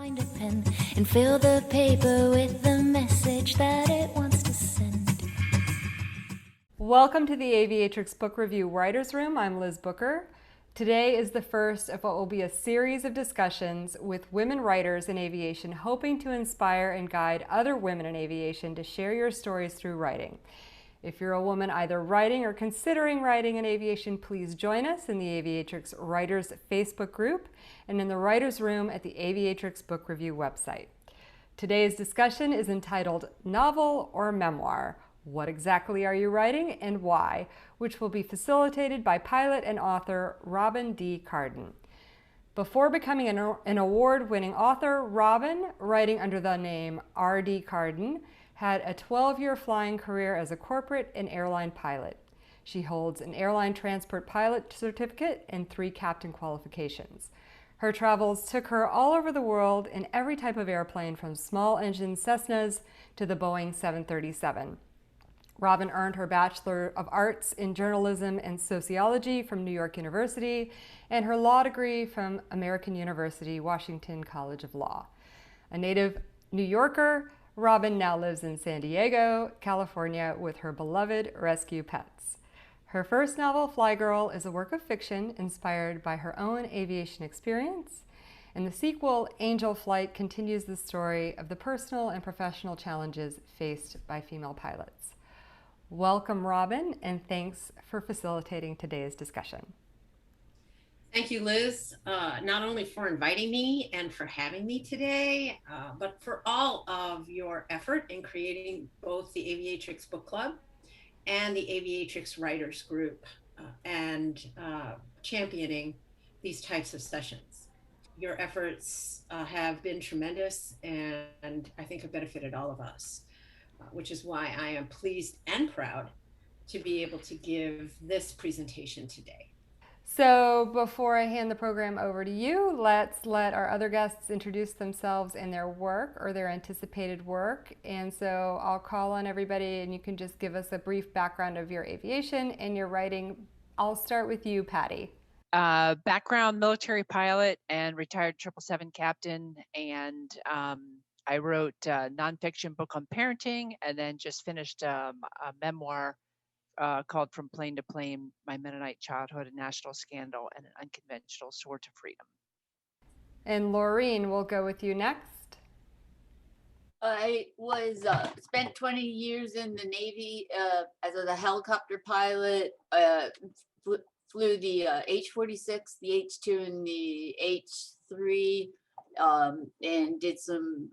Find a pen and fill the paper with the message that it wants to send. Welcome to the Aviatrix Book Review Writers Room. I'm Liz Booker. Today is the first of what will be a series of discussions with women writers in aviation, hoping to inspire and guide other women in aviation to share your stories through writing. If you're a woman either writing or considering writing in aviation, please join us in the Aviatrix Writers Facebook group and in the Writers Room at the Aviatrix Book Review website. Today's discussion is entitled Novel or Memoir? What exactly are you writing and why? Which will be facilitated by pilot and author Robin D. Kardon. Before becoming an award-winning author, Robin, writing under the name R.D. Kardon, had a 12-year flying career as a corporate and airline pilot. She holds an airline transport pilot certificate and 3 captain qualifications. Her travels took her all over the world in every type of airplane, from small engine Cessnas to the Boeing 737. Robin earned her Bachelor of Arts in Journalism and Sociology from New York University and her law degree from American University, Washington College of Law. A native New Yorker, Robin now lives in San Diego, California, with her beloved rescue pets. Her first novel, Fly Girl, is a work of fiction inspired by her own aviation experience, and the sequel, Angel Flight, continues the story of the personal and professional challenges faced by female pilots. Welcome, Robin, and thanks for facilitating today's discussion. Thank you, Liz, not only for inviting me and for having me today, but for all of your effort in creating both the Aviatrix Book Club and the Aviatrix Writers Group and championing these types of sessions. Your efforts have been tremendous and I think have benefited all of us, which is why I am pleased and proud to be able to give this presentation today. So before I hand the program over to you, let's let our other guests introduce themselves and their work or their anticipated work. And so I'll call on everybody and you can just give us a brief background of your aviation and your writing. I'll start with you, Patty. Background military pilot and retired 777 captain. And I wrote a nonfiction book on parenting and then just finished a memoir called From Plane to Plane, My Mennonite Childhood, a National Scandal, and an Unconventional Soar to Freedom. And Laureen, we'll go with you next. I was spent 20 years in the Navy as a helicopter pilot, flew the H-46, the H-2, and the H-3, and did some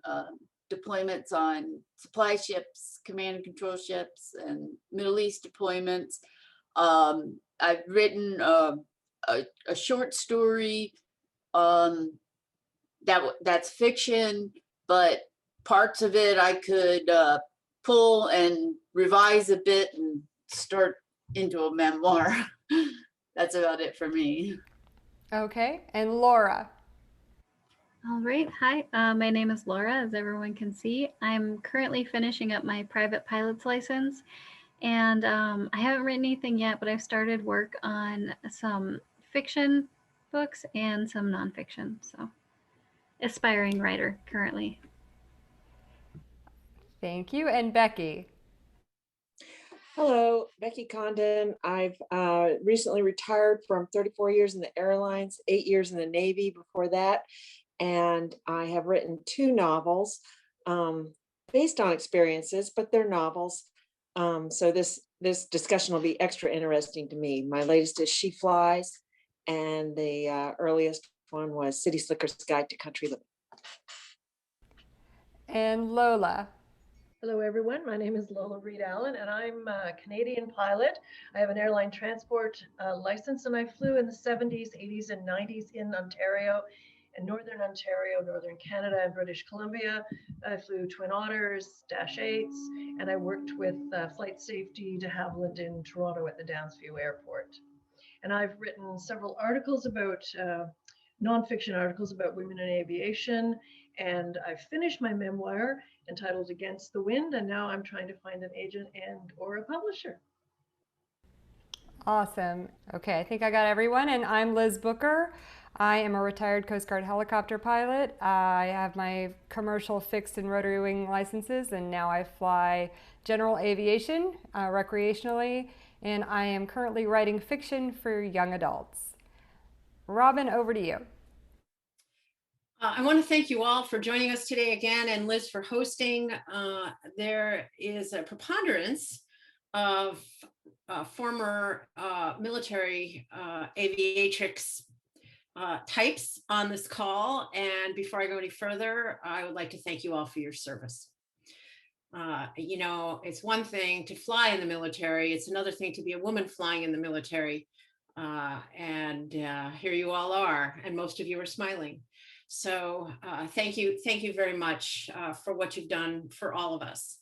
deployments on supply ships, command and control ships, and Middle East deployments. I've written a short story that's fiction, but parts of it I could pull and revise a bit and start into a memoir. That's about it for me. Okay, and Laura. All right. Hi, my name is Laura, as everyone can see. I'm currently finishing up my private pilot's license, and I haven't written anything yet, but I've started work on some fiction books and some nonfiction. So, aspiring writer currently. Thank you. And Becky. Hello, Becky Kardon. I've recently retired from 34 years in the airlines, 8 years in the Navy before that. And I have written 2 novels based on experiences, but they're novels. So this discussion will be extra interesting to me. My latest is She Flies, and the earliest one was City Slicker's Guide to Country Living. And Lola. Hello, everyone. My name is Lola Reed Allen, and I'm a Canadian pilot. I have an airline transport license, and I flew in the 70s, 80s, and 90s in Ontario, in Northern Ontario, Northern Canada, and British Columbia. I flew Twin Otters, Dash 8s, and I worked with flight safety de Havilland in Toronto at the Downsview Airport. And I've written several articles about, nonfiction articles about women in aviation, and I've finished my memoir entitled Against the Wind, and now I'm trying to find an agent and or a publisher. Awesome. Okay, I think I got everyone, and I'm Liz Booker. I am a retired Coast Guard helicopter pilot. I have my commercial fixed and rotary wing licenses, and now I fly general aviation recreationally, and I am currently writing fiction for young adults. Robin, over to you. I want to thank you all for joining us today again, and Liz for hosting. There is a preponderance of former military aviatrix types on this call. And before I go any further, I would like to thank you all for your service. You know, it's one thing to fly in the military. It's another thing to be a woman flying in the military. And here you all are, and most of you are smiling. So thank you very much for what you've done for all of us.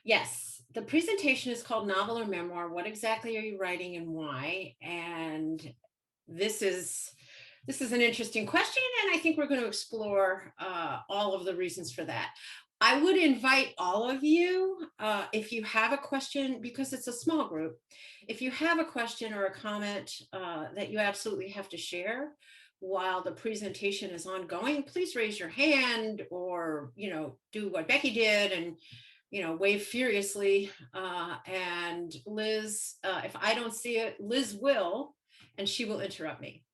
Yes, the presentation is called Novel or Memoir. What exactly are you writing and why? And this is an interesting question, and I think we're going to explore all of the reasons for that. I would invite all of you, if you have a question, because it's a small group, if you have a question or a comment that you absolutely have to share while the presentation is ongoing, please raise your hand, or, you know, do what Becky did and, you know, wave furiously. And Liz, if I don't see it, Liz will, and she will interrupt me.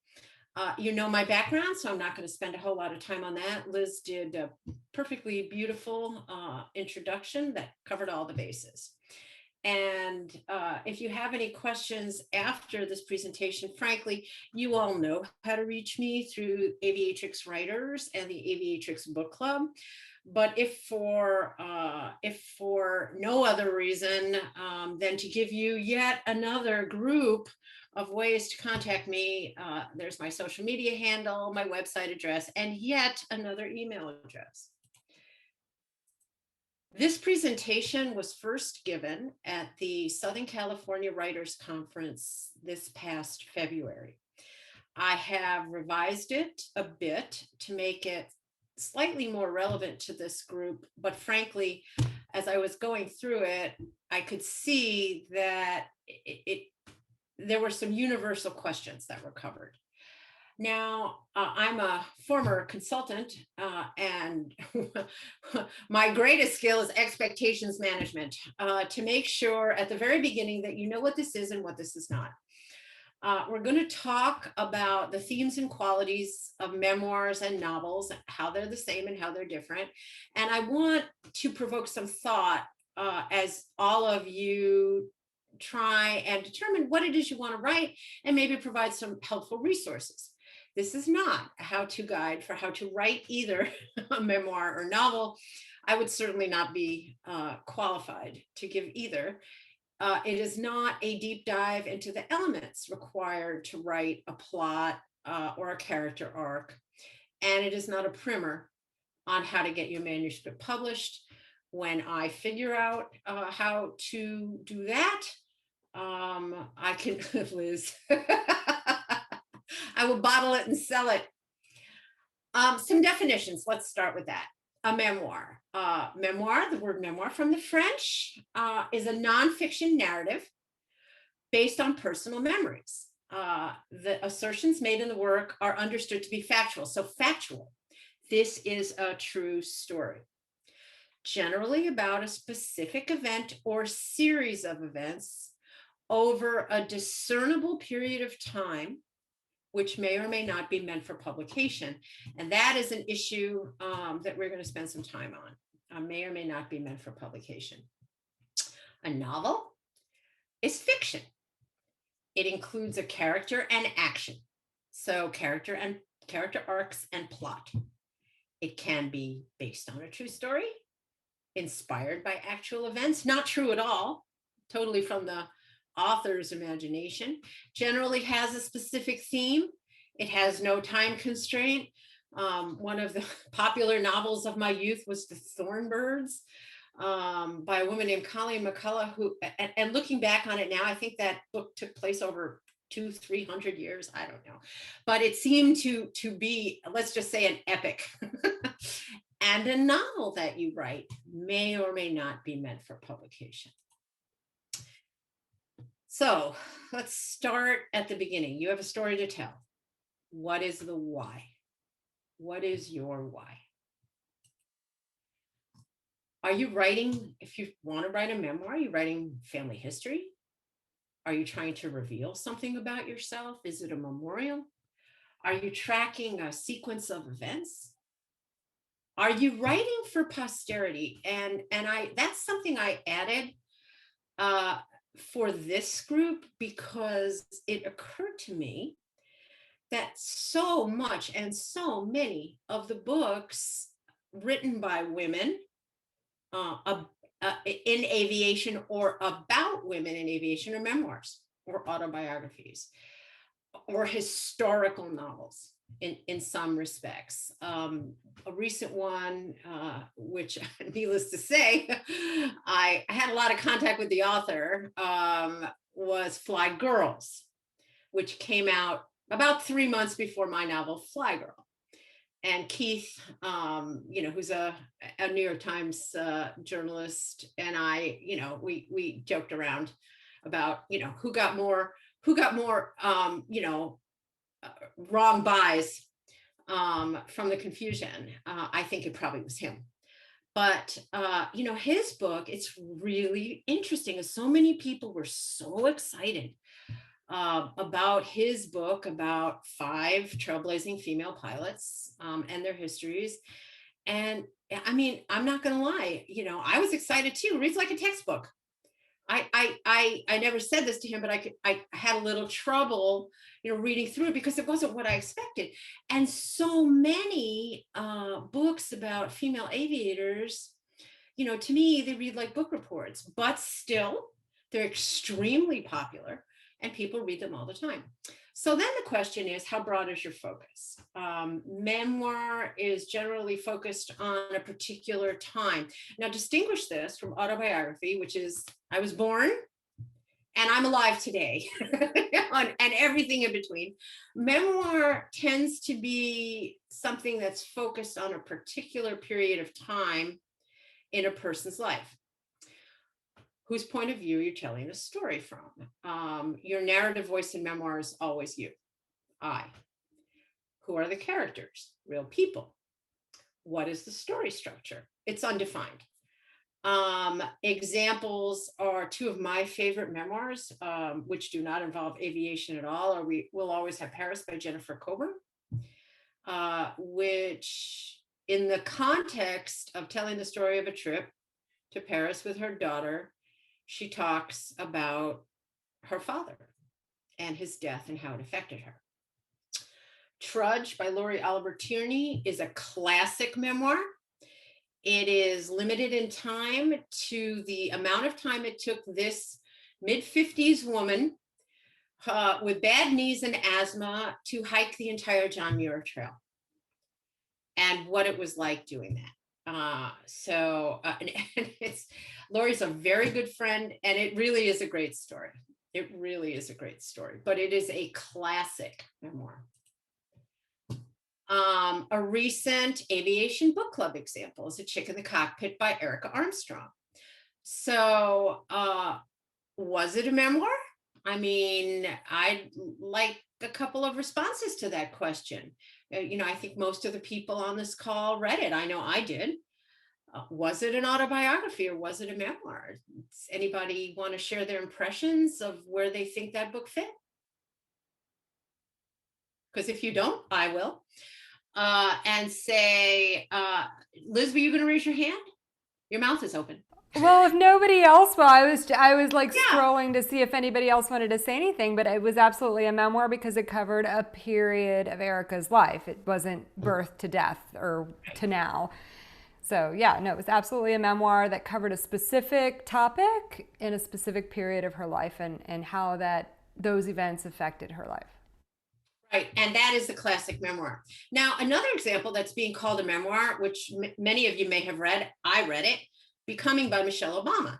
You know my background, so I'm not going to spend a whole lot of time on that. Liz did a perfectly beautiful introduction that covered all the bases. And if you have any questions after this presentation, frankly, you all know how to reach me through Aviatrix Writers and the Aviatrix Book Club. But if for no other reason than to give you yet another group of ways to contact me, there's my social media handle, my website address, and yet another email address. This presentation was first given at the Southern California Writers Conference this past February. I have revised it a bit to make it slightly more relevant to this group, but frankly, as I was going through it, I could see that there were some universal questions that were covered. Now, I'm a former consultant, and my greatest skill is expectations management, to make sure at the very beginning that you know what this is and what this is not. We're going to talk about the themes and qualities of memoirs and novels, how they're the same and how they're different. And I want to provoke some thought as all of you try and determine what it is you want to write, and maybe provide some helpful resources. This is not a how-to guide for how to write either a memoir or novel. I would certainly not be qualified to give either. It is not a deep dive into the elements required to write a plot or a character arc. And it is not a primer on how to get your manuscript published. When I figure out how to do that, I can, Liz, I will bottle it and sell it. Some definitions, let's start with that. A memoir. Memoir, the word memoir from the French, is a nonfiction narrative based on personal memories. The assertions made in the work are understood to be factual. So factual. This is a true story. Generally about a specific event or series of events over a discernible period of time, which may or may not be meant for publication. And that is an issue that we're going to spend some time on. May or may not be meant for publication. A novel is fiction. It includes a character and action. So character arcs and plot. It can be based on a true story, inspired by actual events, not true at all, totally from the author's imagination, generally has a specific theme. It has no time constraint. One of the popular novels of my youth was The Thornbirds by a woman named Colleen McCullough, who, and looking back on it now, I think that book took place over 200-300 years. I don't know, but it seemed to be, let's just say, an epic. And a novel that you write may or may not be meant for publication. So let's start at the beginning. You have a story to tell. What is the why? What is your why? Are you writing, if you want to write a memoir, are you writing family history? Are you trying to reveal something about yourself? Is it a memorial? Are you tracking a sequence of events? Are you writing for posterity? And that's something I added for this group, because it occurred to me that so much and so many of the books written by women in aviation or about women in aviation are memoirs or autobiographies or historical novels in some respects. A recent one, which needless to say, I had a lot of contact with the author, was Fly Girls, which came out about 3 months before my novel Fly Girl. And Keith, who's a New York Times journalist, and I, we joked around about, who got more, wrong buys from the confusion. I think it probably was him. But, his book, it's really interesting. And so many people were so excited about his book about 5 trailblazing female pilots and their histories. And I mean, I'm not going to lie, I was excited too. It reads like a textbook. I never said this to him, but I had a little trouble, reading through it because it wasn't what I expected. And so many books about female aviators, to me, they read like book reports, but still they're extremely popular and people read them all the time. So then the question is, how broad is your focus? Memoir is generally focused on a particular time. Now, distinguish this from autobiography, which is I was born and I'm alive today, and everything in between. Memoir tends to be something that's focused on a particular period of time in a person's life. Whose point of view you're telling a story from. Your narrative voice in memoir is always you, I. Who are the characters? Real people. What is the story structure? It's undefined. Examples are 2 of my favorite memoirs, which do not involve aviation at all, or We Will Always Have Paris by Jennifer Coburn, which in the context of telling the story of a trip to Paris with her daughter, she talks about her father and his death and how it affected her. Trudge by Laurie Oliver Tierney is a classic memoir. It is limited in time to the amount of time it took this mid-50s woman with bad knees and asthma to hike the entire John Muir Trail and what it was like doing that. And it's Laurie's a very good friend, and it really is a great story. It really is a great story, but it is a classic memoir. A recent aviation book club example is A Chick in the Cockpit by Erica Armstrong. So was it a memoir? I mean, I'd like a couple of responses to that question. I think most of the people on this call read it. I know I did. Was it an autobiography or was it a memoir? Does anybody want to share their impressions of where they think that book fit? Because if you don't, I will. And say, Liz, were you going to raise your hand? Your mouth is open. Well, if nobody else will, I was like scrolling to see if anybody else wanted to say anything, but it was absolutely a memoir because it covered a period of Erica's life. It wasn't birth to death or to now. So yeah, no, it was absolutely a memoir that covered a specific topic in a specific period of her life and how those events affected her life. Right, and that is the classic memoir. Now, another example that's being called a memoir, which many of you may have read, I read it, Becoming by Michelle Obama.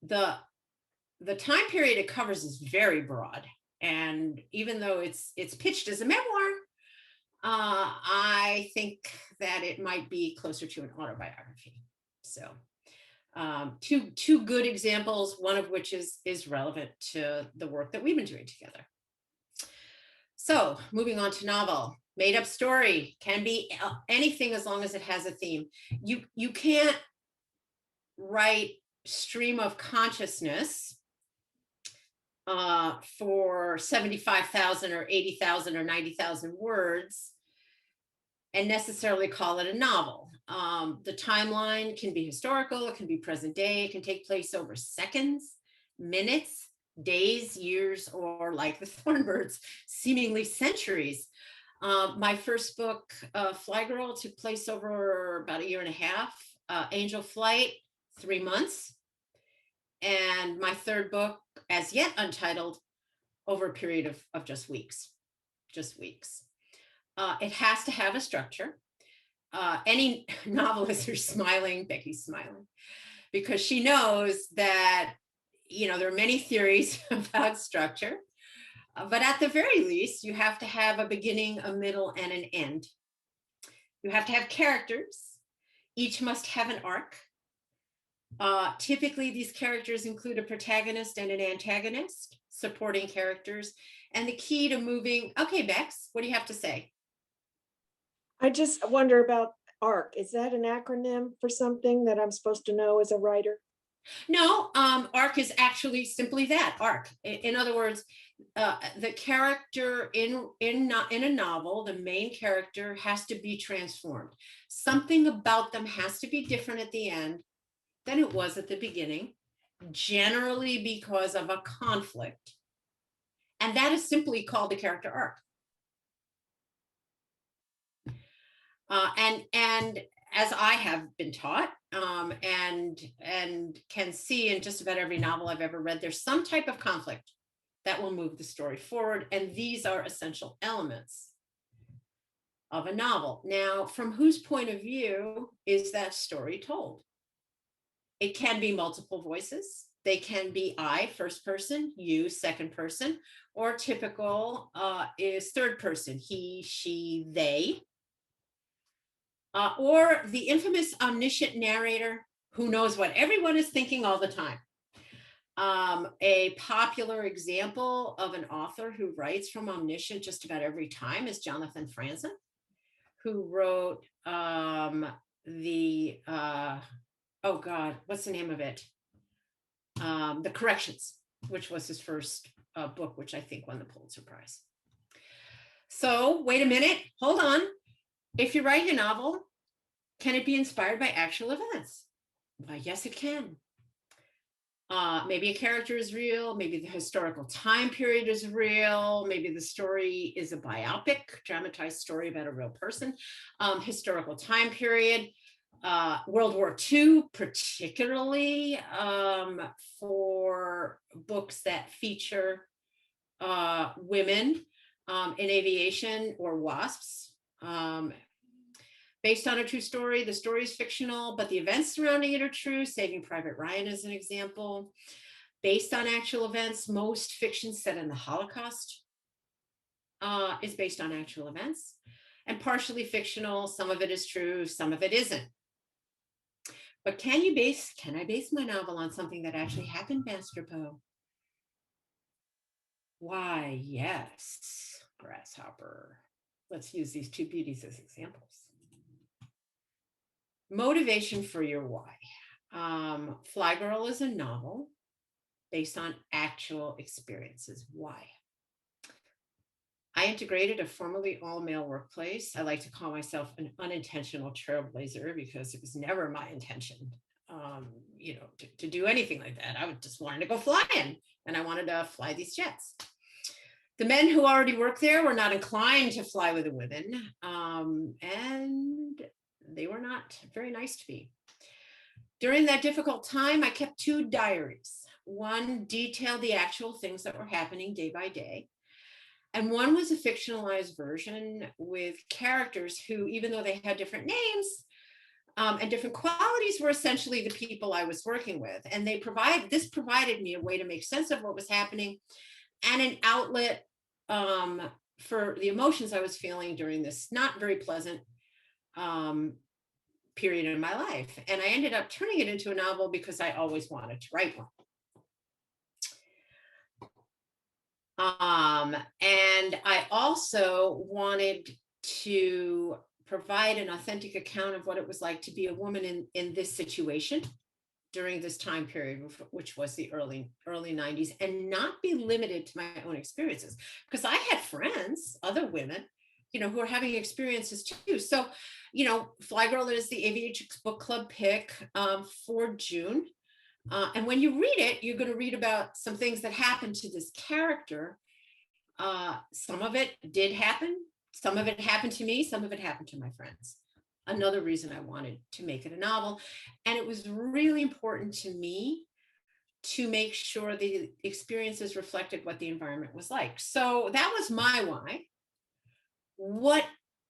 The time period it covers is very broad, and even though it's pitched as a memoir, I think that it might be closer to an autobiography. So, two good examples, one of which is relevant to the work that we've been doing together. So moving on to novel. Made up story can be anything as long as it has a theme. You can't write stream of consciousness for 75,000 or 80,000 or 90,000 words and necessarily call it a novel. The timeline can be historical, it can be present day, it can take place over seconds, minutes, days, years, or like the Thornbirds, seemingly centuries. My first book, Fly Girl, took place over about 1.5 years. Angel Flight, 3 months. And my third book, as yet untitled, over a period of just weeks. It has to have a structure. Any novelist who's smiling, Becky's smiling, because she knows that, there are many theories about structure, but at the very least, you have to have a beginning, a middle, and an end. You have to have characters. Each must have an arc. Typically, these characters include a protagonist and an antagonist, supporting characters, and the key to moving. Okay, Bex, what do you have to say? I just wonder about ARC. Is that an acronym for something that I'm supposed to know as a writer? No, arc is actually simply that, arc. In other words, the character in a novel, the main character has to be transformed. Something about them has to be different at the end than it was at the beginning, generally because of a conflict. And that is simply called the character arc. And as I have been taught, and can see in just about every novel I've ever read, there's some type of conflict that will move the story forward. And these are essential elements of a novel. Now, from whose point of view is that story told? It can be multiple voices. They can be I, first person, you, second person, or typical is third person, he, she, they. Or the infamous omniscient narrator who knows what everyone is thinking all the time. A popular example of an author who writes from omniscient just about every time is Jonathan Franzen, who wrote oh God, what's the name of it? The Corrections, which was his first book, which I think won the Pulitzer Prize. So wait a minute, hold on. If you write a novel, can it be inspired by actual events? Why, yes, it can. Maybe a character is real, maybe the historical time period is real, maybe the story is a biopic, dramatized story about a real person, historical time period, World War II, particularly for books that feature women in aviation or WASPs. Based on a true story, the story is fictional, but the events surrounding it are true. Saving Private Ryan is an example. Based on actual events, most fiction set in the Holocaust is based on actual events, and partially fictional. Some of it is true, some of it isn't. But can I base my novel on something that actually happened, Master Poe? Why, yes, Grasshopper. Let's use these two beauties as examples. Motivation for your why. Fly Girl is a novel based on actual experiences. Why? I integrated a formerly all-male workplace. I like to call myself an unintentional trailblazer because it was never my intention, to do anything like that. I just wanted to go flying, and I wanted to fly these jets. The men who already worked there were not inclined to fly with the women, and they were not very nice to me. During that difficult time, I kept 2 diaries. One detailed the actual things that were happening day by day. And one was a fictionalized version with characters who, even though they had different names and different qualities, were essentially the people I was working with. And this provided me a way to make sense of what was happening and an outlet for the emotions I was feeling during this not very pleasant period in my life. And I ended up turning it into a novel because I always wanted to write one. And I also wanted to provide an authentic account of what it was like to be a woman in this situation during this time period, which was the early 90s, and not be limited to my own experiences, because I had friends, other women, who are having experiences too. So, Fly Girl is the Aviatrix book club pick for June. And when you read it, you're going to read about some things that happened to this character. Some of it did happen. Some of it happened to me. Some of it happened to my friends. Another reason I wanted to make it a novel. And it was really important to me to make sure the experiences reflected what the environment was like. So that was my why. What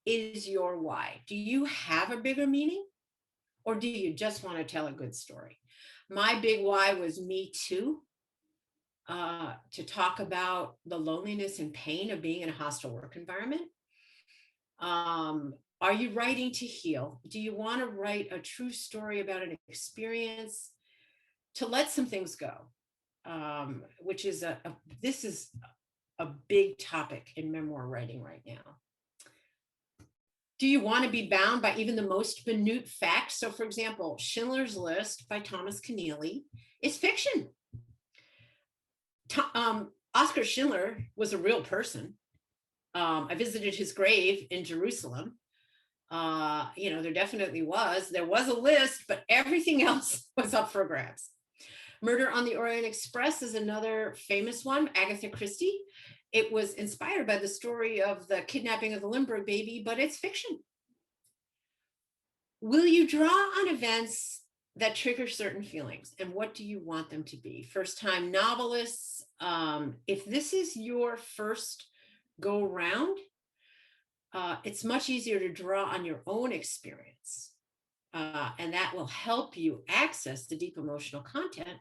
is your why? Do you have a bigger meaning, or do you just want to tell a good story? My big why was Me Too, to talk about the loneliness and pain of being in a hostile work environment. Are you writing to heal? Do you want to write a true story about an experience, to let some things go? Which is this is a big topic in memoir writing right now. Do you want to be bound by even the most minute facts? So, for example, Schindler's List by Thomas Keneally is fiction. Oskar Schindler was a real person. I visited his grave in Jerusalem. There definitely was. There was a list, but everything else was up for grabs. Murder on the Orient Express is another famous one, Agatha Christie. It was inspired by the story of the kidnapping of the Lindbergh baby, but it's fiction. Will you draw on events that trigger certain feelings, and what do you want them to be? First-time novelists, if this is your first go round, it's much easier to draw on your own experience, and that will help you access the deep emotional content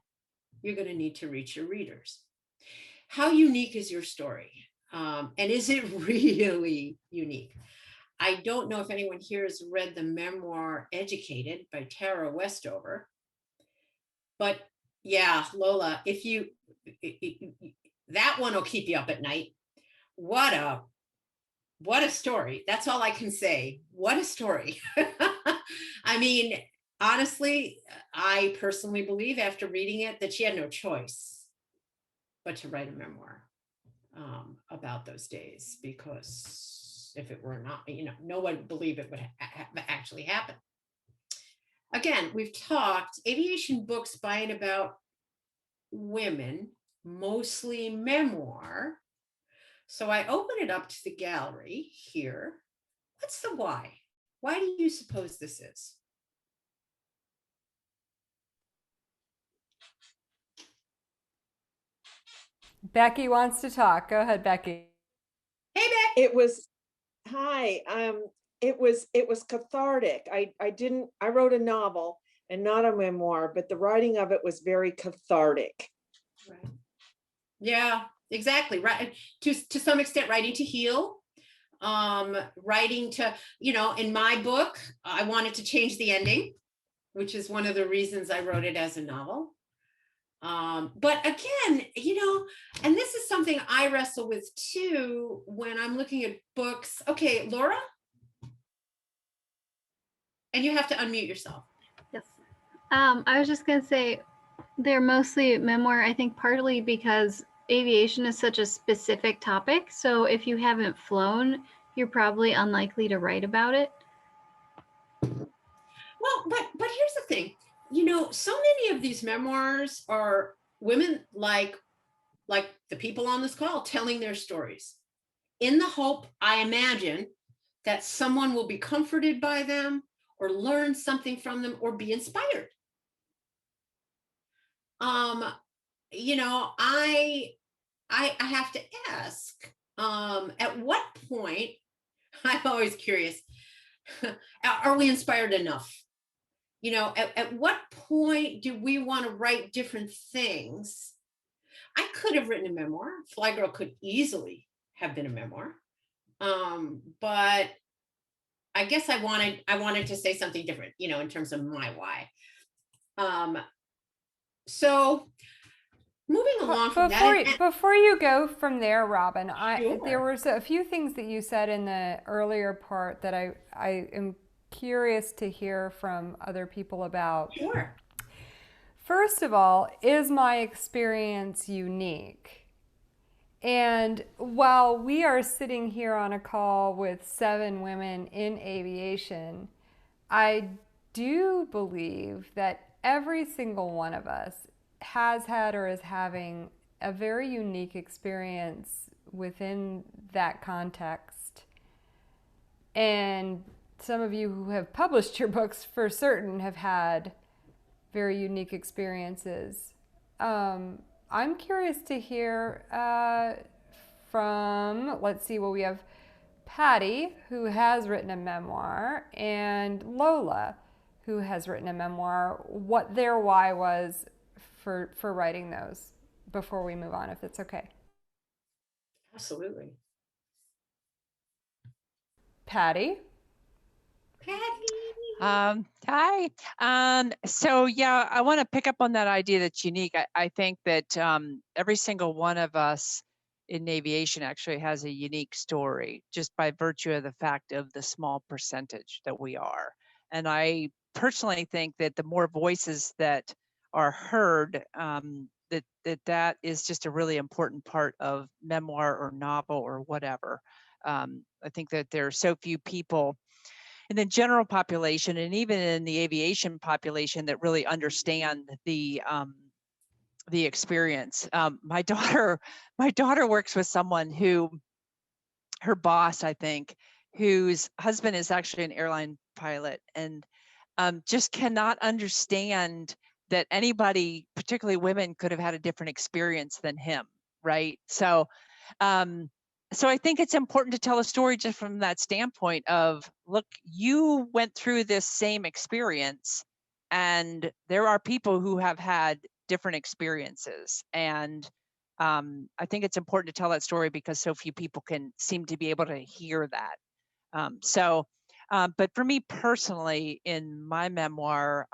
you're going to need to reach your readers. How unique is your story? And is it really unique? I don't know if anyone here has read the memoir Educated by Tara Westover, but yeah, Lola, that one will keep you up at night. What a story. That's all I can say. What a story. I mean, honestly, I personally believe after reading it that she had no choice but to write a memoir about those days, because if it were not, no one would believe it would actually happen. Again, we've talked aviation books by and about women, mostly memoir. So I open it up to the gallery here. What's the why? Why do you suppose this is? Becky wants to talk. Go ahead, Becky. Hey, Becky. It was, hi, it was cathartic. I wrote a novel and not a memoir, but the writing of it was very cathartic. Right. Yeah, exactly. Right. To some extent, writing to heal, writing to, in my book, I wanted to change the ending, which is one of the reasons I wrote it as a novel. But again, and this is something I wrestle with too when I'm looking at books. Okay, Laura? And you have to unmute yourself. Yes. I was just going to say they're mostly memoir, I think partly because aviation is such a specific topic. So if you haven't flown, you're probably unlikely to write about it. Well, but here's the thing, so many of these memoirs are women like the people on this call telling their stories in the hope, I imagine, that someone will be comforted by them or learn something from them or be inspired. I have to ask, at what point, I'm always curious, are we inspired enough? At what point do we want to write different things? I could have written a memoir. Fly Girl could easily have been a memoir. But I guess I wanted to say something different, in terms of my why. So moving along from that, Before you go from there, Robin, Sure. there was a few things that you said in the earlier part that I am curious to hear from other people about. Sure. First of all, is my experience unique? And while we are sitting here on a call with 7 women in aviation, I do believe that every single one of us has had or is having a very unique experience within that context. And some of you who have published your books for certain have had very unique experiences. I'm curious to hear from, let's see, well, we have Patty, who has written a memoir, and Lola, who has written a memoir, what their why was for writing those before we move on, if it's okay. Absolutely. Patty? Hi. So yeah, I want to pick up on that idea that's unique. I think that every single one of us in aviation actually has a unique story just by virtue of the fact of the small percentage that we are. And I personally think that the more voices that are heard, that is just a really important part of memoir or novel or whatever. I think that there are so few people in the general population and even in the aviation population that really understand the experience. My daughter works with someone who, her boss, I think, whose husband is actually an airline pilot, and just cannot understand that anybody, particularly women, could have had a different experience than him, right? So I think it's important to tell a story just from that standpoint of, look, you went through this same experience, and there are people who have had different experiences. And I think it's important to tell that story because so few people can seem to be able to hear that. But for me personally, in my memoir,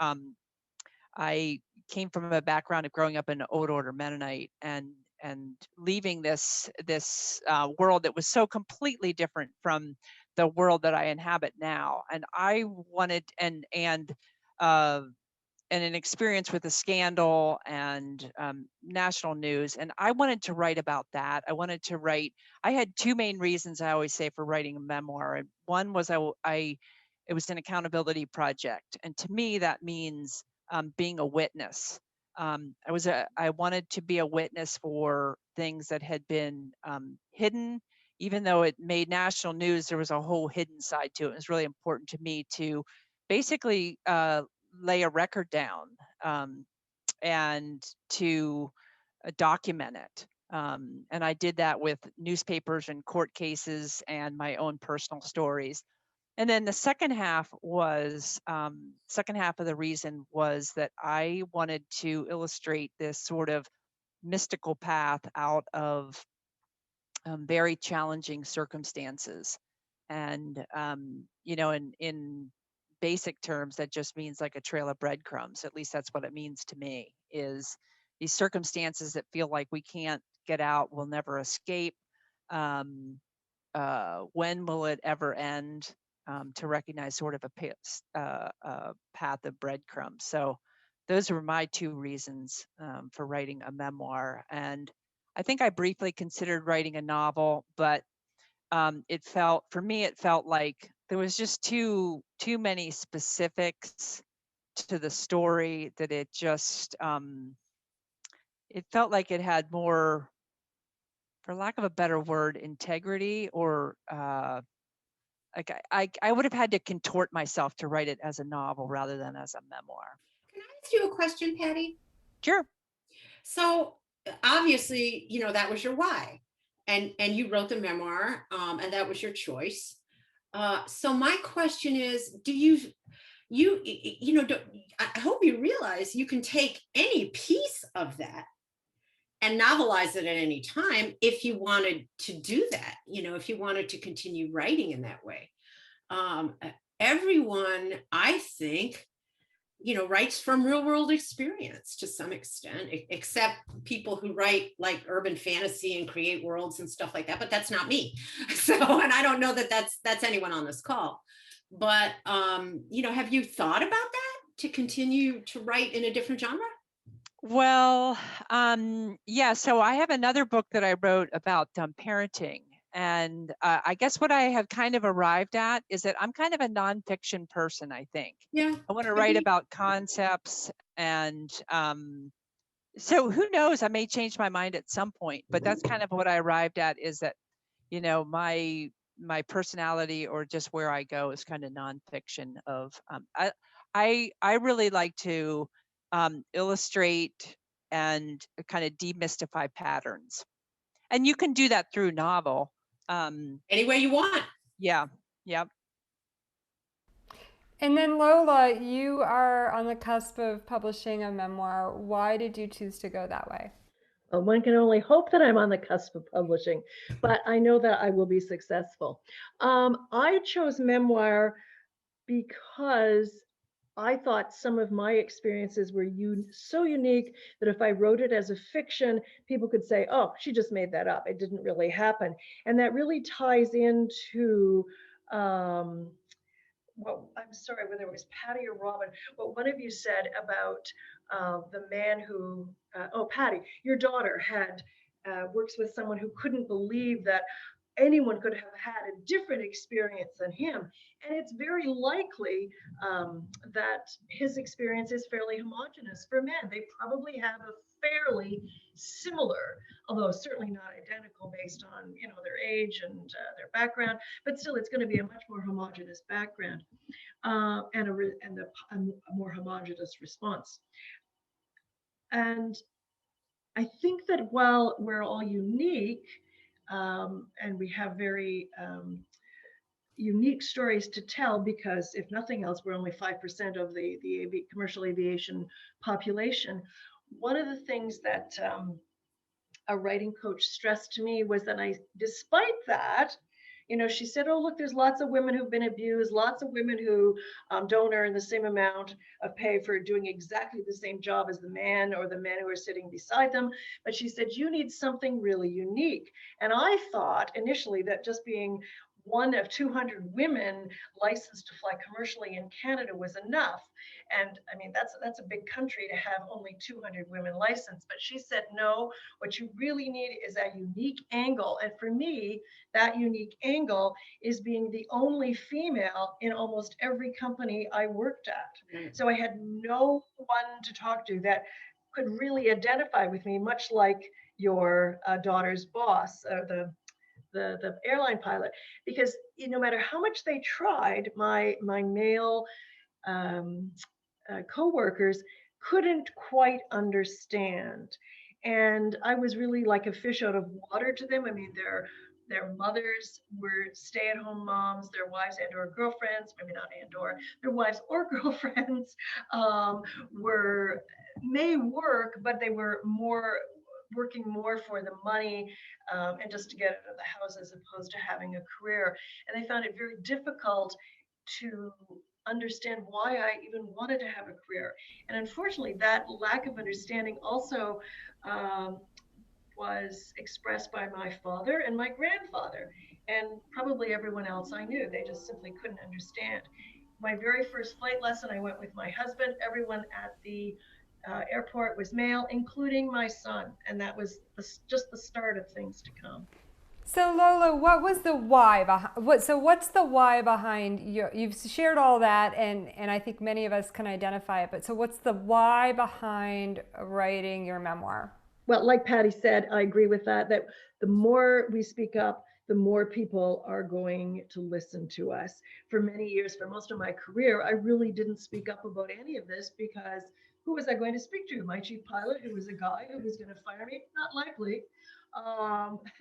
I came from a background of growing up in an old order Mennonite and leaving this world that was so completely different from the world that I inhabit now. And I wanted and an experience with a scandal and national news. And I wanted to write about that. I had 2 main reasons I always say for writing a memoir. And one was it was an accountability project. And to me, that means being a witness. I wanted to be a witness for things that had been hidden. Even though it made national news, there was a whole hidden side to it. It was really important to me to basically lay a record down and to document it. And I did that with newspapers and court cases and my own personal stories. And then the second half of the reason was that I wanted to illustrate this sort of mystical path out of very challenging circumstances. And, in basic terms, that just means like a trail of breadcrumbs. At least that's what it means to me, is these circumstances that feel like we can't get out, we'll never escape. When will it ever end? To recognize sort of a path of breadcrumbs. So those were my 2 reasons for writing a memoir. And I think I briefly considered writing a novel, but it felt like there was just too many specifics to the story that it just it felt like it had more, for lack of a better word, integrity, or like I would have had to contort myself to write it as a novel rather than as a memoir. Can I ask you a question, Patty? Sure. So obviously, that was your why, and you wrote the memoir, and that was your choice. So my question is, do I hope you realize you can take any piece of that and novelize it at any time if you wanted to do that, if you wanted to continue writing in that way. Everyone, I think, writes from real world experience to some extent, except people who write like urban fantasy and create worlds and stuff like that. But that's not me. So, and I don't know that that's anyone on this call. But, have you thought about that to continue to write in a different genre? Well, yeah, so I have another book that I wrote about parenting. And I guess what I have kind of arrived at is that I'm kind of a nonfiction person, I think. Yeah. I want to write about concepts. And so who knows, I may change my mind at some point, but that's kind of what I arrived at, is that, my personality, or just where I go, is kind of nonfiction of, I really like to illustrate and kind of demystify patterns. And you can do that through novel. Any way you want. Yeah. Yep. And then Lola, you are on the cusp of publishing a memoir. Why did you choose to go that way? Well, one can only hope that I'm on the cusp of publishing, but I know that I will be successful. I chose memoir because I thought some of my experiences were so unique that if I wrote it as a fiction, people could say, oh, she just made that up. It didn't really happen. And that really ties into, well, I'm sorry, whether it was Patty or Robin, what one of you said about the man who, Patty, your daughter works with someone who couldn't believe that anyone could have had a different experience than him. And it's very likely that his experience is fairly homogenous for men. They probably have a fairly similar, although certainly not identical based on their age and their background, but still it's going to be a much more homogenous background and a more homogenous response. And I think that while we're all unique, and we have very unique stories to tell, because if nothing else, we're only 5% of the commercial aviation population. One of the things that a writing coach stressed to me was that despite that, she said, oh, look, there's lots of women who've been abused, lots of women who don't earn the same amount of pay for doing exactly the same job as the man or the men who are sitting beside them. But she said, you need something really unique. And I thought initially that just being one of 200 women licensed to fly commercially in Canada was enough. And I mean, that's a big country to have only 200 women licensed. But she said, no, what you really need is a unique angle. And for me, that unique angle is being the only female in almost every company I worked at. So I had no one to talk to that could really identify with me, much like your daughter's boss, the airline pilot, because no matter how much they tried, my male co-workers couldn't quite understand. And I was really like a fish out of water to them. I mean, their mothers were stay-at-home moms, their wives and or girlfriends, maybe not and or, their wives or girlfriends may work, but they were working more for the money and just to get out of the house as opposed to having a career. And they found it very difficult to understand why I even wanted to have a career. And unfortunately, that lack of understanding also was expressed by my father and my grandfather, and probably everyone else I knew. They just simply couldn't understand. My very first flight lesson, I went with my husband. Everyone at the airport was male, including my son, and that was just the start of things to come. So Lola, what was the why behind what's the why behind you've shared all that, and I think many of us can identify it, but so what's the why behind writing your memoir? Well, like Patty said, I agree with that the more we speak up, the more people are going to listen to us. For many years, for most of my career, I really didn't speak up about any of this because who was I going to speak to? My chief pilot, who was a guy who was going to fire me? Not likely.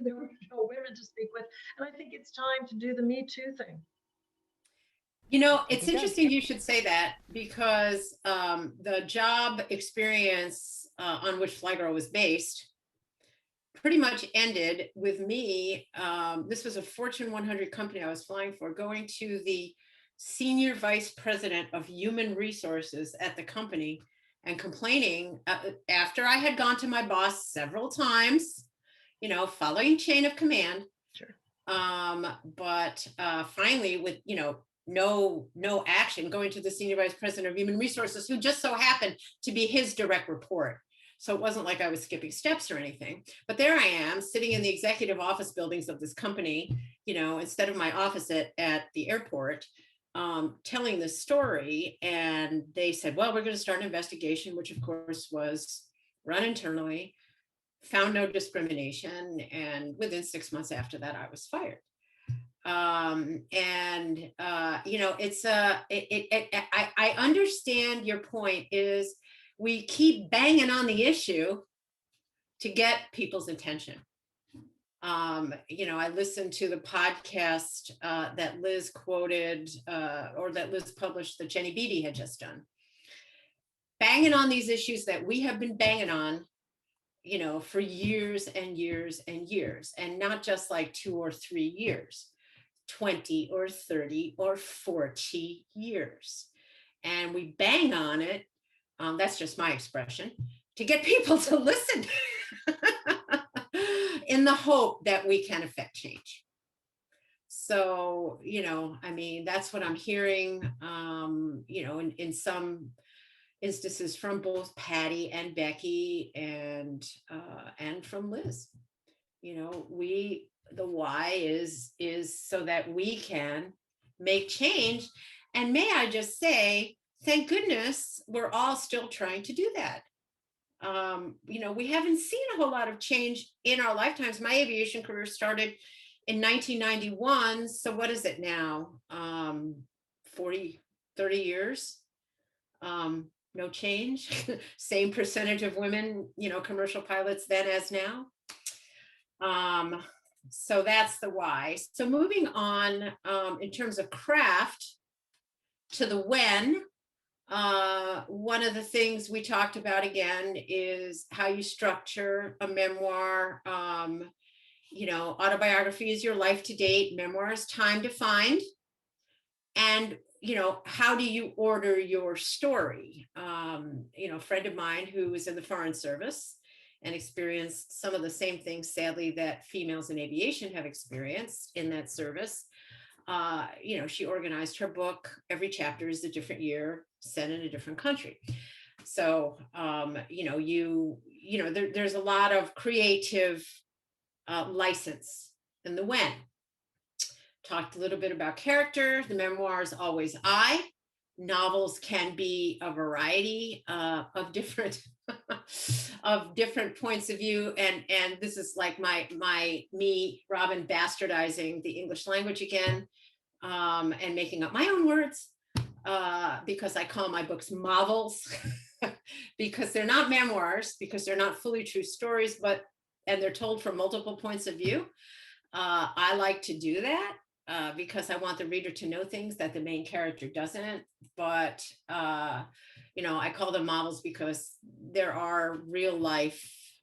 There were no women to speak with. And I think it's time to do the Me Too thing. It's interesting you should say that, because the job experience on which Flygirl was based pretty much ended with me. This was a Fortune 100 company I was flying for, going to the senior vice president of human resources at the company and complaining after I had gone to my boss several times, following chain of command. Sure. But finally, with, no action, going to the senior vice president of human resources, who just so happened to be his direct report. So it wasn't like I was skipping steps or anything, but there I am sitting in the executive office buildings of this company, instead of my office at the airport, telling this story. And they said, well, we're going to start an investigation, which of course was run internally, found no discrimination. And within 6 months after that, I was fired. I understand your point is we keep banging on the issue to get people's attention. I listened to the podcast that Liz quoted, or that Liz published, that Jenny Beattie had just done. Banging on these issues that we have been banging on, for years and years and years, and not just like 2 or 3 years, 20 or 30 or 40 years. And we bang on it, that's just my expression, to get people to listen in the hope that we can affect change. So, that's what I'm hearing, in some instances from both Patty and Becky and from Liz. The why is so that we can make change. And may I just say, thank goodness we're all still trying to do that. We haven't seen a whole lot of change in our lifetimes. My aviation career started in 1991. So what is it now? 30 years? No change. Same percentage of women, commercial pilots then as now. So that's the why. So moving on, in terms of craft to the when, one of the things we talked about again is how you structure a memoir. Autobiography is your life to date, memoir is time to find. And how do you order your story? A friend of mine who was in the Foreign Service and experienced some of the same things, sadly, that females in aviation have experienced in that service. She organized her book. Every chapter is a different year, set in a different country. So, there's a lot of creative license in the when. Talked a little bit about character. The memoir is always I. Novels can be a variety of different points of view, and this is like me, Robin, bastardizing the English language again, and making up my own words, because I call my books novels, because they're not memoirs, because they're not fully true stories, and they're told from multiple points of view. I like to do that. Because I want the reader to know things that the main character doesn't. But, I call them novels because there are real life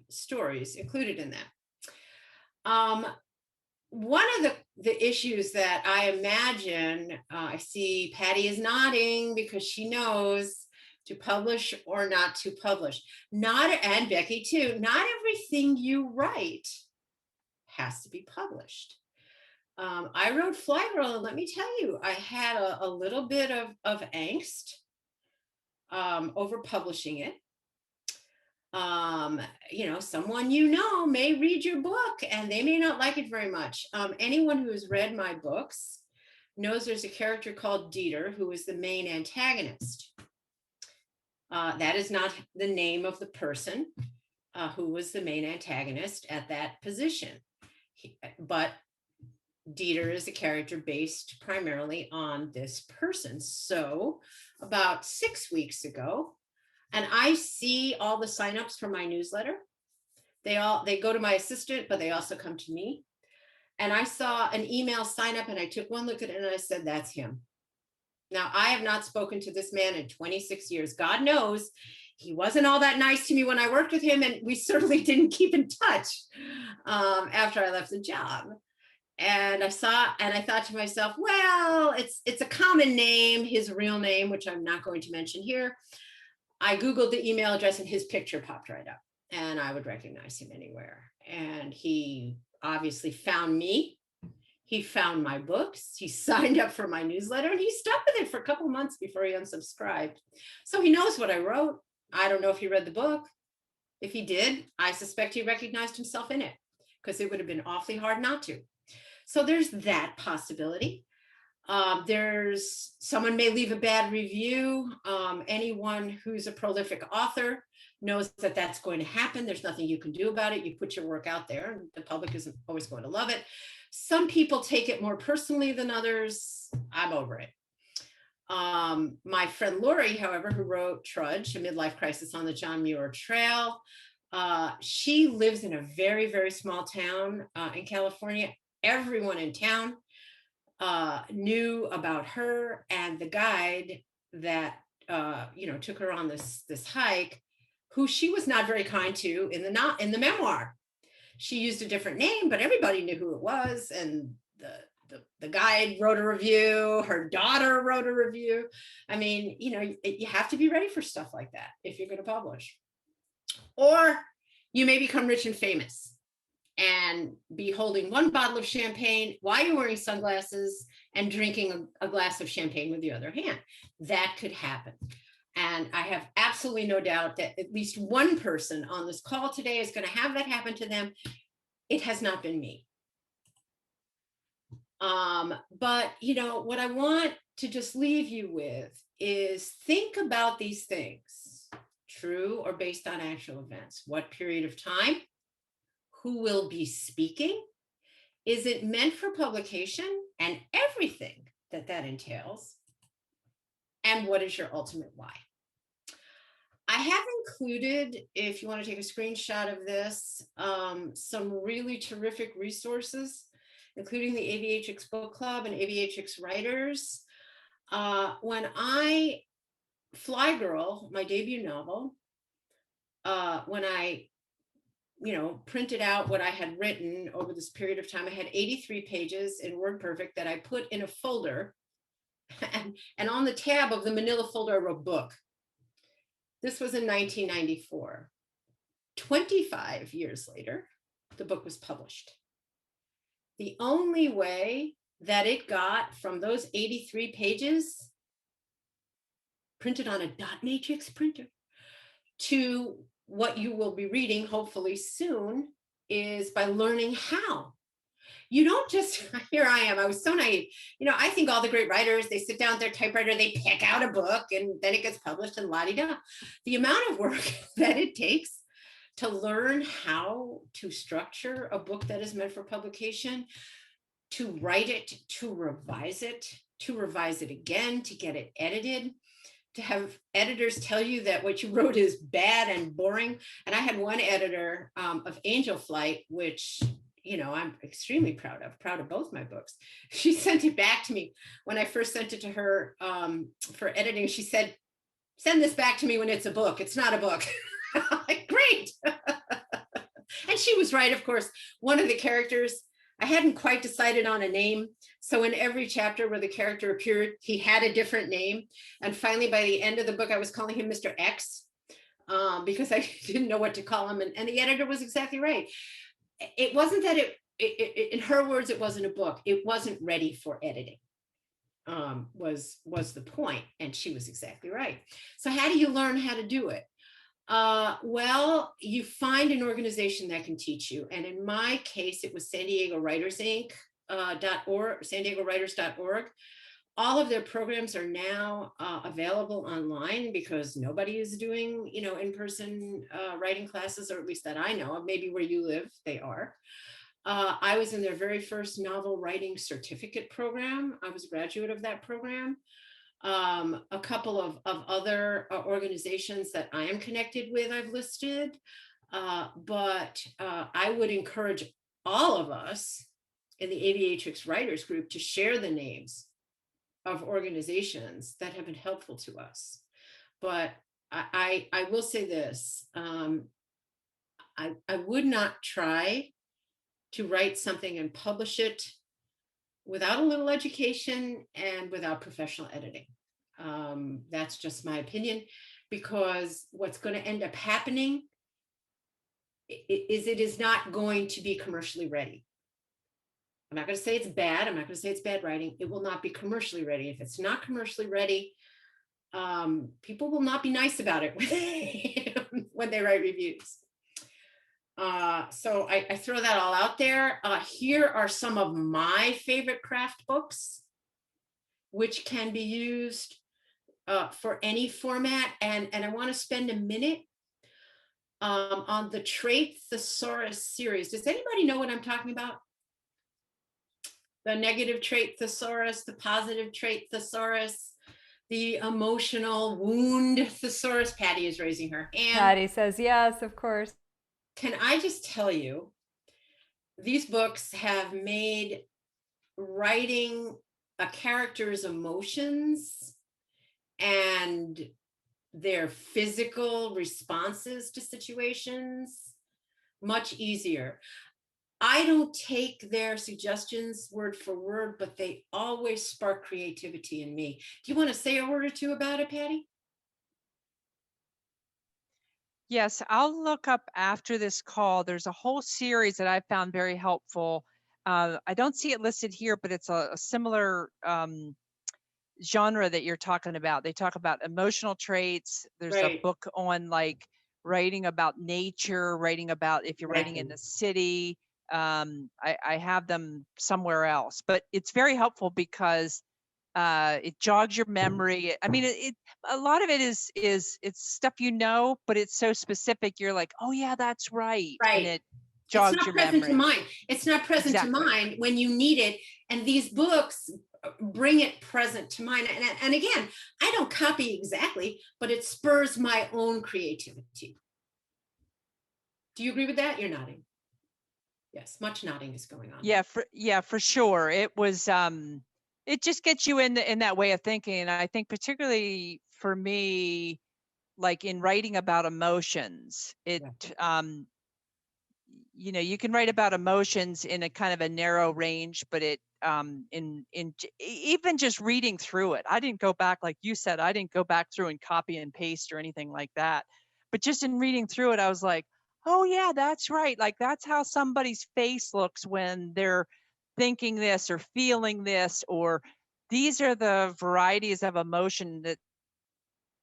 stories included in that. One of the issues that I imagine, I see Patty is nodding because she knows to publish or not to publish. And Becky too, not everything you write has to be published. I wrote Fly Girl, and let me tell you, I had a little bit of angst over publishing it. Someone may read your book and they may not like it very much. Anyone who has read my books knows there's a character called Dieter who is the main antagonist. That is not the name of the person who was the main antagonist at that position. But Dieter is a character based primarily on this person. So about 6 weeks ago, and I see all the signups for my newsletter. They go to my assistant, but they also come to me. And I saw an email sign up and I took one look at it and I said, that's him. Now, I have not spoken to this man in 26 years. God knows he wasn't all that nice to me when I worked with him, and we certainly didn't keep in touch after I left the job. And I thought to myself, well, it's a common name, his real name, which I'm not going to mention here. I Googled the email address and his picture popped right up, and I would recognize him anywhere. And he obviously found me. He found my books. He signed up for my newsletter, and he stuck with it for a couple of months before he unsubscribed. So he knows what I wrote. I don't know if he read the book. If he did, I suspect he recognized himself in it, because it would have been awfully hard not to. So there's that possibility. There's someone may leave a bad review. Anyone who's a prolific author knows that that's going to happen. There's nothing you can do about it. You put your work out there, and the public isn't always going to love it. Some people take it more personally than others. I'm over it. My friend Lori, however, who wrote Trudge, A Midlife Crisis on the John Muir Trail, she lives in a very, very small town in California. Everyone in town knew about her, and the guide that took her on this hike, who she was not very kind to in the memoir. She used a different name, but everybody knew who it was, and the guide wrote a review. Her daughter wrote a review. I mean, you have to be ready for stuff like that if you're going to publish. Or you may become rich and famous and be holding one bottle of champagne while you're wearing sunglasses and drinking a glass of champagne with the other hand. That could happen. And I have absolutely no doubt that at least one person on this call today is going to have that happen to them. It has not been me. But what I want to just leave you with is think about these things, true or based on actual events. What period of time? Who will be speaking? Is it meant for publication? And everything that entails? And what is your ultimate why? I have included, if you want to take a screenshot of this, some really terrific resources, including the Aviatrix Book Club and Aviatrix Writers. When Fly Girl, my debut novel, when I printed out what I had written over this period of time, I had 83 pages in WordPerfect that I put in a folder. And on the tab of the manila folder, I wrote book. This was in 1994. 25 years later, the book was published. The only way that it got from those 83 pages printed on a dot matrix printer to what you will be reading hopefully soon is by learning how. You don't just, here I am, I was so naive. I think all the great writers, they sit down at their typewriter, they pick out a book, and then it gets published and la-di-da. The amount of work that it takes to learn how to structure a book that is meant for publication, to write it, to revise it again, to get it edited, to have editors tell you that what you wrote is bad and boring. And I had one editor of Angel Flight, which I'm extremely proud of both my books. She sent it back to me when I first sent it to her for editing. She said, send this back to me when it's a book. It's not a book. Like, great. And she was right, of course. One of the characters, I hadn't quite decided on a name. So in every chapter where the character appeared, he had a different name. And finally, by the end of the book, I was calling him Mr. X because I didn't know what to call him. And the editor was exactly right. It wasn't that in her words, it wasn't a book. It wasn't ready for editing, was the point. And she was exactly right. So how do you learn how to do it? Well, you find an organization that can teach you. And in my case, it was San Diego Writers Inc. .org, SanDiegoWriters.org. All of their programs are now available online because nobody is doing, in-person writing classes, or at least that I know of. Maybe where you live, they are. I was in their very first novel writing certificate program. I was a graduate of that program. A couple of other organizations that I am connected with, I've listed. But I would encourage all of us in the Aviatrix Writers Group to share the names of organizations that have been helpful to us. But I will say this, I would not try to write something and publish it without a little education and without professional editing. That's just my opinion, because what's going to end up happening is it is not going to be commercially ready. I'm not going to say it's bad. I'm not going to say it's bad writing. It will not be commercially ready. If it's not commercially ready, people will not be nice about it when they write reviews. So I throw that all out there. Here are some of my favorite craft books, which can be used for any format. And I want to spend a minute on the Trait Thesaurus series. Does anybody know what I'm talking about? The negative trait thesaurus, the positive trait thesaurus, the emotional wound thesaurus. Patty is raising her hand. Patty says yes, of course. Can I just tell you, these books have made writing a character's emotions and their physical responses to situations much easier. I don't take their suggestions word for word, but they always spark creativity in me. Do you want to say a word or two about it, Patty? Yes, I'll look up after this call. There's a whole series that I found very helpful. I don't see it listed here, but it's a similar genre that you're talking about. They talk about emotional traits. There's a Right. book on like writing about nature, writing about if you're writing in the city. I have them somewhere else, but it's very helpful because it jogs your memory. I mean, a lot of it is it's stuff you know, but it's so specific. You're like, oh yeah, that's right, and Right. it It's jogs not your present to memory. mind. It's not present to Exactly. mind when you need it. And these books bring it present to mind. And again, I don't copy exactly, but it spurs my own creativity. Do you agree with that? You're nodding. Yes, much nodding is going on. Yeah, for sure. It was it just gets you in that way of thinking. And I think particularly for me, like in writing about emotions, it you know, you can write about emotions in a kind of a narrow range, but it even just reading through it, I didn't go back, like you said, I didn't go back through and copy and paste or anything like that, but just in reading through it, I was like, oh yeah, that's right, like that's how somebody's face looks when they're thinking this or feeling this, or these are the varieties of emotion that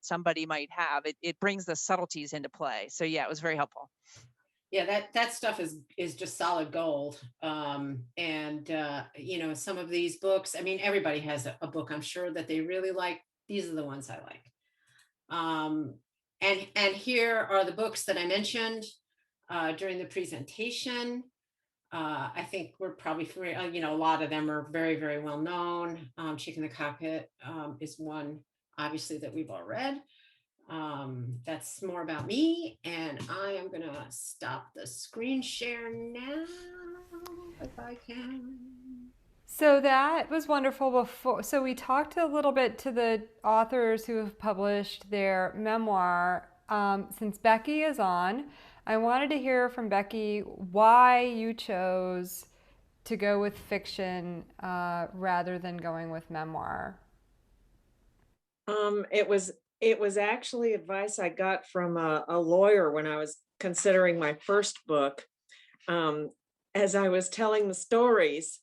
somebody might have. It brings the subtleties into play. So yeah, it was very helpful. Yeah, that stuff is just solid gold. And you know, some of these books, I mean, everybody has a book I'm sure that they really like. These are the ones I like. And here are the books that I mentioned during the presentation. I think we're probably familiar, you know, a lot of them are very, very well known. Chick in the Cockpit is one, obviously, that we've all read. That's more about me, and I am gonna stop the screen share now if I can. So that was wonderful before. So we talked a little bit to the authors who have published their memoir. Since Becky is on, I wanted to hear from Becky why you chose to go with fiction rather than going with memoir. It was actually advice I got from a lawyer when I was considering my first book. As I was telling the stories,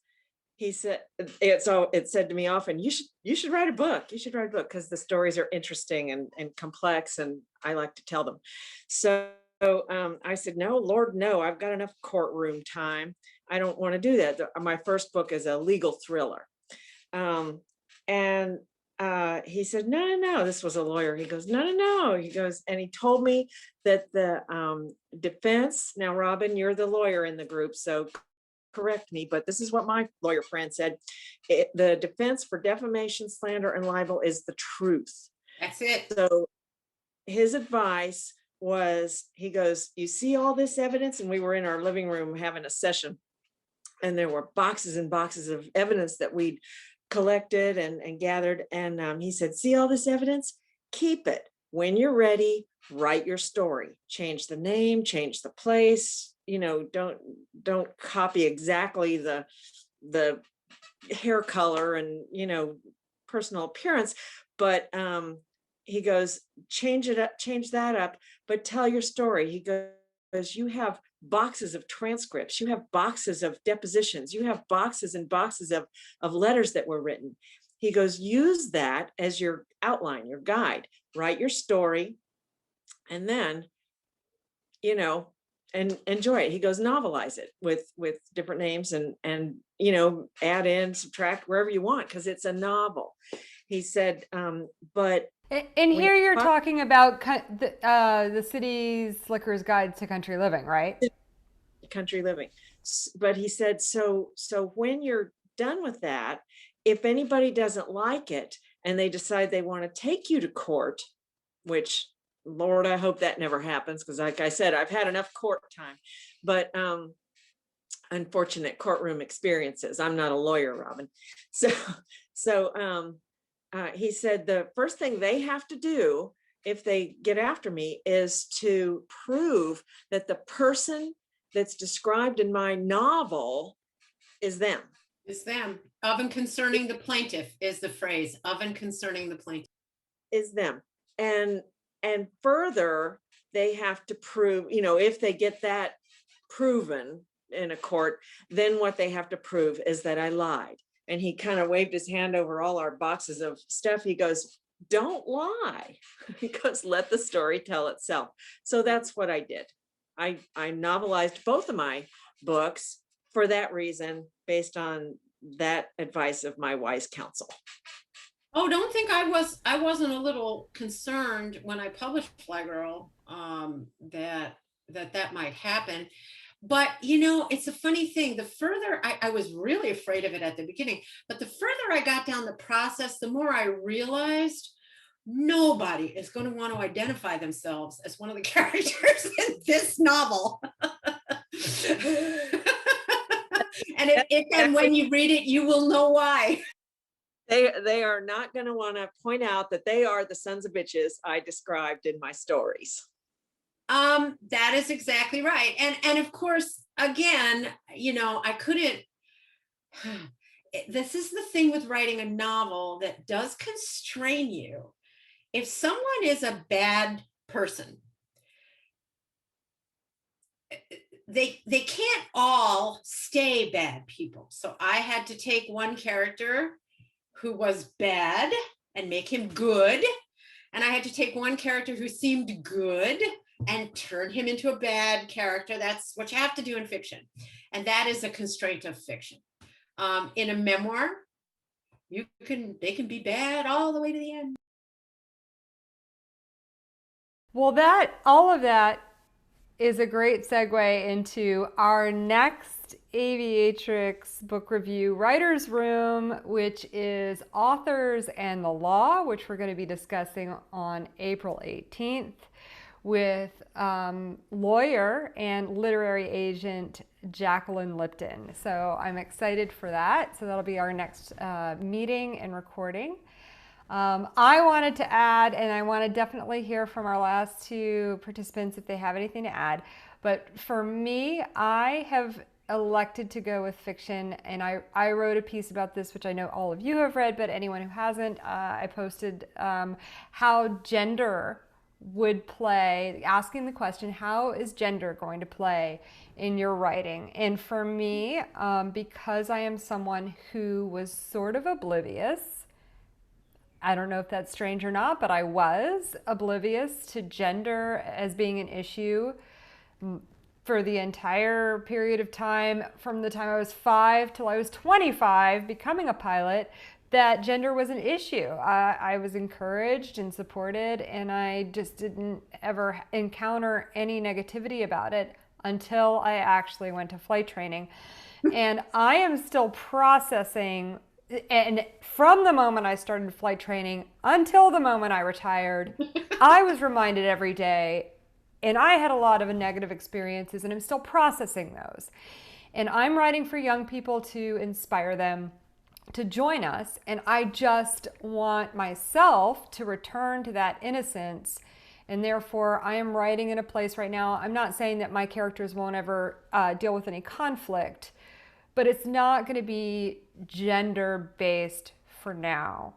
he said it said to me often, you should write a book. You should write a book because the stories are interesting and complex, and I like to tell them. So I said, no, Lord, no, I've got enough courtroom time. I don't want to do that. My first book is a legal thriller. And he said, no, this was a lawyer. He goes, no. He goes, and he told me that the defense, now, Robin, you're the lawyer in the group, so correct me, but this is what my lawyer friend said. The defense for defamation, slander, and libel is the truth. That's it. So his advice was, he goes, you see all this evidence? And we were in our living room having a session, and there were boxes and boxes of evidence that we'd collected and gathered. And he said, see all this evidence? Keep it. When you're ready, write your story. Change the name, change the place. You know, don't copy exactly the hair color and, personal appearance. But he goes, change it up, change that up, but tell your story. He goes, you have boxes of transcripts, you have boxes of depositions, you have boxes and boxes of letters that were written. He goes, use that as your outline, your guide, write your story, and then, and enjoy it. He goes, novelize it with different names and add in, subtract wherever you want, because it's a novel. He said, but And here you're talking about the City Slicker's Guide to Country Living, right? Country living. But he said, so when you're done with that, if anybody doesn't like it and they decide they want to take you to court, which Lord, I hope that never happens, because like I said, I've had enough court time, but unfortunate courtroom experiences. I'm not a lawyer, Robin. So he said the first thing they have to do if they get after me is to prove that the person that's described in my novel is them. Is them. Of and concerning the plaintiff is the phrase. Of and concerning the plaintiff. Is them. And further, they have to prove, if they get that proven in a court, then what they have to prove is that I lied. And he kind of waved his hand over all our boxes of stuff. He goes, don't lie. He goes, let the story tell itself. So that's what I did. I novelized both of my books for that reason, based on that advice of my wise counsel. Oh, don't think I wasn't a little concerned when I published Fly Girl that might happen. But, it's a funny thing. The further I was really afraid of it at the beginning, but the further I got down the process, the more I realized nobody is going to want to identify themselves as one of the characters in this novel. And when you read it, you will know why. They are not going to want to point out that they are the sons of bitches I described in my stories. That is exactly right. And of course, again, I couldn't. This is the thing with writing a novel that does constrain you. If someone is a bad person, they can't all stay bad people. So I had to take one character who was bad and make him good. And I had to take one character who seemed good and turn him into a bad character. That's what you have to do in fiction. And that is a constraint of fiction. In a memoir, they can be bad all the way to the end. Well, all of that is a great segue into our next Aviatrix book review writer's room, which is Authors and the Law, which we're going to be discussing on April 18th with lawyer and literary agent Jacqueline Lipton. So I'm excited for that. So that'll be our next meeting and recording. I wanted to add, and I want to definitely hear from our last two participants if they have anything to add, but for me, I have elected to go with fiction, and I wrote a piece about this, which I know all of you have read, but anyone who hasn't, I posted how gender would play, asking the question, how is gender going to play in your writing? And for me, because I am someone who was sort of oblivious, I don't know if that's strange or not, but I was oblivious to gender as being an issue for the entire period of time, from the time I was 5 till I was 25, becoming a pilot, that gender was an issue. I was encouraged and supported, and I just didn't ever encounter any negativity about it until I actually went to flight training. And I am still processing. And from the moment I started flight training until the moment I retired, I was reminded every day, and I had a lot of negative experiences, and I'm still processing those. And I'm writing for young people to inspire them to join us, and I just want myself to return to that innocence. And therefore, I am writing in a place right now. I'm not saying that my characters won't ever deal with any conflict, but it's not going to be gender based for now.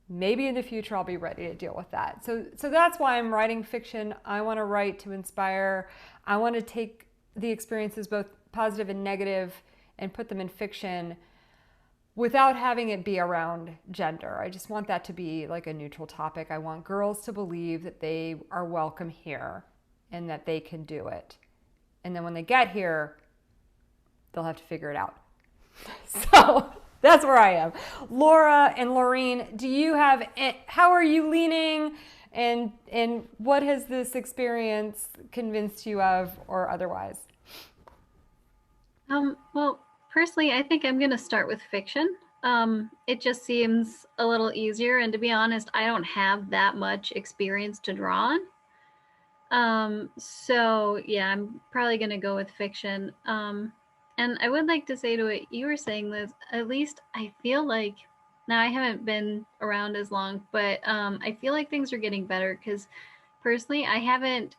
Maybe in the future I'll be ready to deal with that. So that's why I'm writing fiction. I want to write to inspire. I want to take the experiences, both positive and negative, and put them in fiction without having it be around gender. I just want that to be like a neutral topic. I want girls to believe that they are welcome here and that they can do it. And then when they get here, they'll have to figure it out. So that's where I am. Laura and Laureen, do you have, how are you leaning, and what has this experience convinced you of or otherwise? Well, personally, I think I'm going to start with fiction. It just seems a little easier. And to be honest, I don't have that much experience to draw on. So yeah, I'm probably going to go with fiction. And I would like to say to what you were saying, Liz, at least I feel like, now I haven't been around as long, but I feel like things are getting better, because personally, I haven't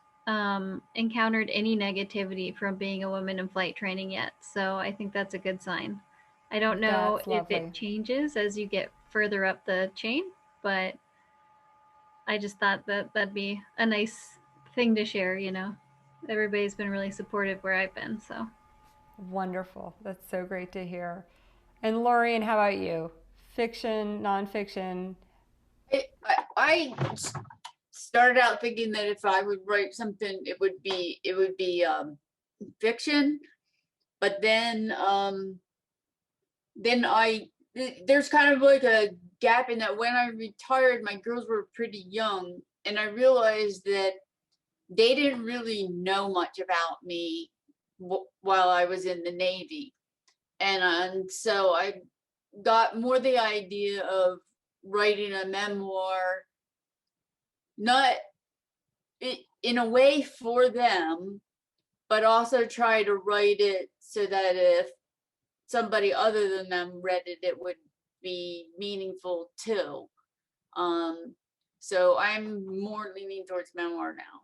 encountered any negativity from being a woman in flight training yet. So I think that's a good sign. I don't know if it changes as you get further up the chain, but I just thought that that'd be a nice thing to share, you know. Everybody's been really supportive where I've been, so. Wonderful. That's so great to hear. And Lorian, how about you? Fiction, nonfiction? I started out thinking that if I would write something, it would be fiction, but then there's kind of like a gap in that. When I retired, my girls were pretty young, and I realized that they didn't really know much about me while I was in the Navy, and so I got more the idea of writing a memoir, not in a way for them, but also try to write it so that if somebody other than them read it, it would be meaningful too. So I'm more leaning towards memoir now.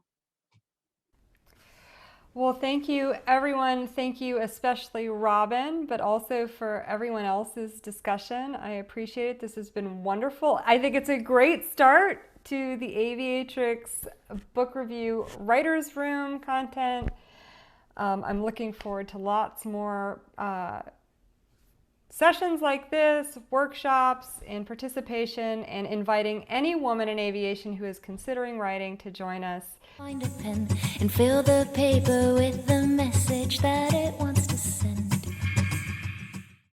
Well, thank you, everyone. Thank you, especially Robin, but also for everyone else's discussion. I appreciate it. This has been wonderful. I think it's a great start to the Aviatrix book review writer's room content. I'm looking forward to lots more sessions like this, workshops, and participation, and inviting any woman in aviation who is considering writing to join us. Find a pen and fill the paper with the message that it wants to send.